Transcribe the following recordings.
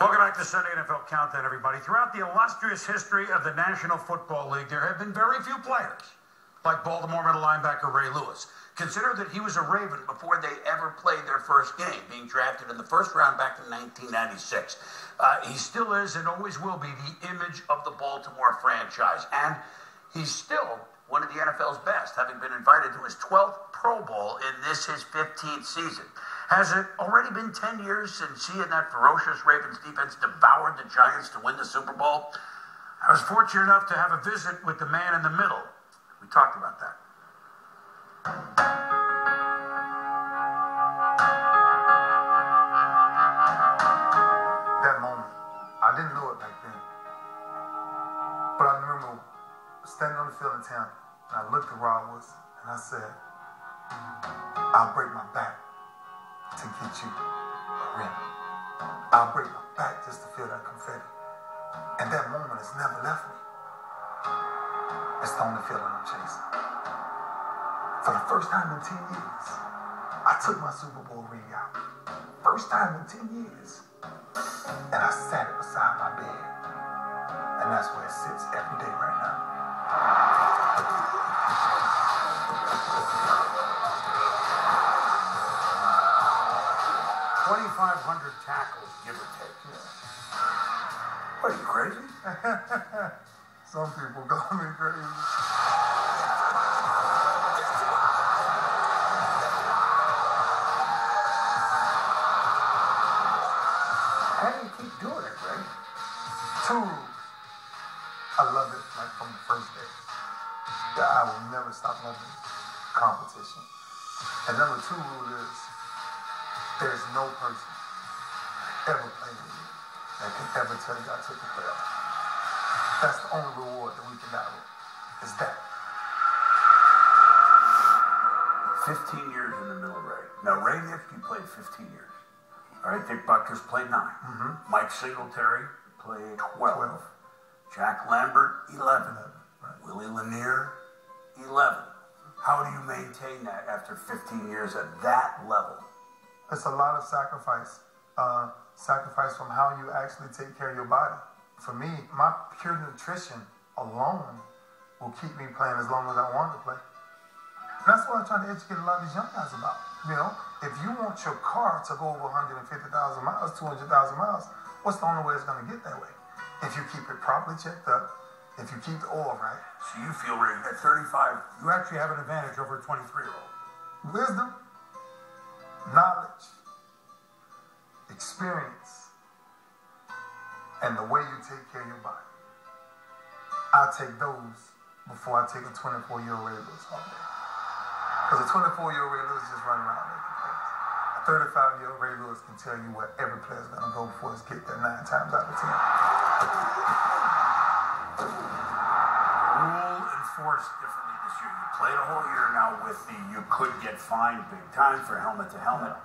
Welcome back to Sunday NFL Countdown, everybody. Throughout the illustrious history of the National Football League, there have been very few players like Baltimore middle linebacker Ray Lewis. Consider that he was a Raven before they ever played their first game, being drafted in the first round back in 1996. He still is and always will be the image of the Baltimore franchise. And he's still one of the NFL's best, having been invited to his 12th Pro Bowl in this, his 15th season. Has it already been 10 years since he and that ferocious Ravens defense devoured the Giants to win the Super Bowl? I was fortunate enough to have a visit with the man in the middle. We talked about that. That moment, I didn't know it back then. But I remember standing on the field in town, and I looked at Rod Woodson, and I said, I'll break my back to get you a ring. I'll break my back just to feel that confetti. And that moment has never left me. It's the only feeling I'm chasing. For the first time in 10 years, I took my Super Bowl ring out. First time in 10 years. And I sat it beside my bed. And that's where it sits every day right now. 2,500 tackles, give or take. What, are you crazy? Some people call me crazy. How do you keep doing it, Ray? Two rules. I love it like from the first day. That I will never stop loving competition. And number two rule is there's no person ever played with me that can ever tell you I took the playoff. That's the only reward that we can die with, is that. 15 years in the middle, Ray. Now, Ray Nifty played 15 years. All right, Dick Butkus played 9. Mike Singletary played 12. Jack Lambert, 11. Right. Willie Lanier, 11. How do you maintain that after 15 years at that level? It's a lot of sacrifice. Sacrifice from how you actually take care of your body. For me, my pure nutrition alone will keep me playing as long as I want to play. And that's what I'm trying to educate a lot of these young guys about. You know, if you want your car to go over 150,000 miles, 200,000 miles, what's the only way it's going to get that way? If you keep it properly checked up, if you keep the oil right. So you feel, Ray, at 35, you actually have an advantage over a 23-year-old. Wisdom, knowledge, experience, and the way you take care of your body. I'll take those before I take a 24-year-old Ray Lewis all day. Because a 24-year-old Ray Lewis just running around making plays. A 35-year-old Ray Lewis can tell you where every player's going to go before it's get there 9 times out of 10. Rule enforced differently this year. You played a whole year now with the you could get fined big time for helmet to helmet.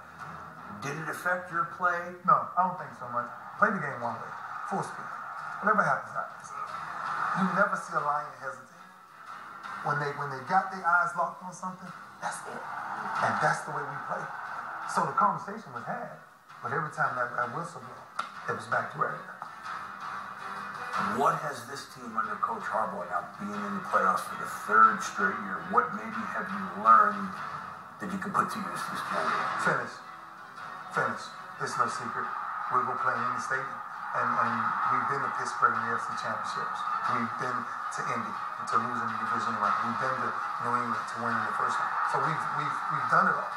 Did it affect your play? No, I don't think so much. Play the game one way, full speed. Whatever happens, happens. You never see a lion hesitate. When they got their eyes locked on something, that's it. And that's the way we play. So the conversation was had, but every time that whistle blew, it was back to regular. What has this team under Coach Harbaugh now being in the playoffs for the 3rd straight year? What maybe have you learned that you can put to use this game? Finish. It's no secret. We're going to play in any stadium. And we've been to Pittsburgh in the AFC Championships. We've been to Indy to lose in the division round. We've been to New England to win in the first round. So we've done it all.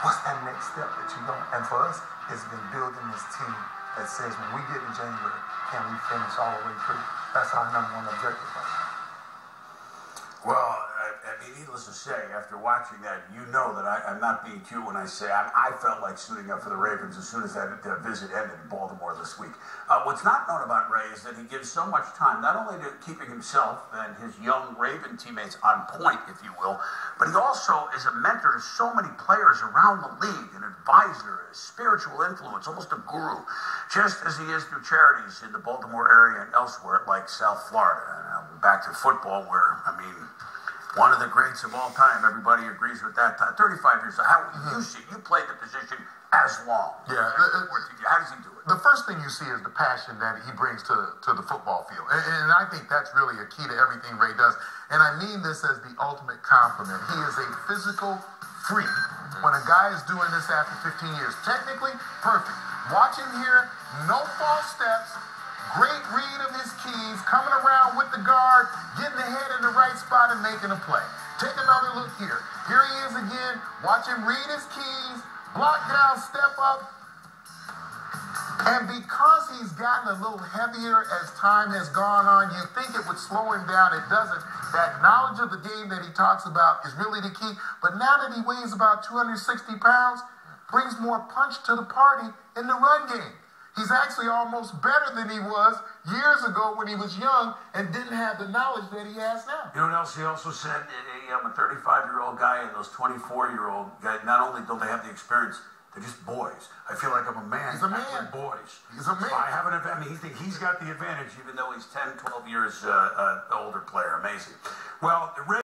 What's that next step that you're going? And for us, it's been building this team that says when we get in January, can we finish all the way through? That's our number one objective right now. Well, I mean, needless to say, after watching that, you know that I'm not being cute when I say I felt like suiting up for the Ravens as soon as that visit ended in Baltimore this week. What's not known about Ray is that he gives so much time, not only to keeping himself and his young Raven teammates on point, if you will, but he also is a mentor to so many players around the league, an advisor, a spiritual influence, almost a guru, just as he is through charities in the Baltimore area and elsewhere, like South Florida. And back to football, where, I mean, one of the greats of all time. Everybody agrees with that. 35 years. How you see? You played the position as long. Yeah. How does he do it? The first thing you see is the passion that he brings to the football field. And I think that's really a key to everything Ray does. And I mean this as the ultimate compliment. He is a physical freak when a guy is doing this after 15 years. Technically, perfect. Watch him here, no false steps, great read of his keys, coming around with the guard, getting the head in the right spot and making a play. Take another look here. Here he is again. Watch him read his keys, block down, step up. And because he's gotten a little heavier as time has gone on, you think it would slow him down. It doesn't. That knowledge of the game that he talks about is really the key. But now that he weighs about 260 pounds, brings more punch to the party in the run game. He's actually almost better than he was years ago when he was young and didn't have the knowledge that he has now. You know what else he also said? Hey, I'm a 35-year-old guy, and those 24-year-old guys, not only don't they have the experience, they're just boys. I feel like I'm a man. He's a man. With boys. He's a man. So I have an advantage. He's got the advantage, even though he's 10, 12 years older player. Amazing. Well,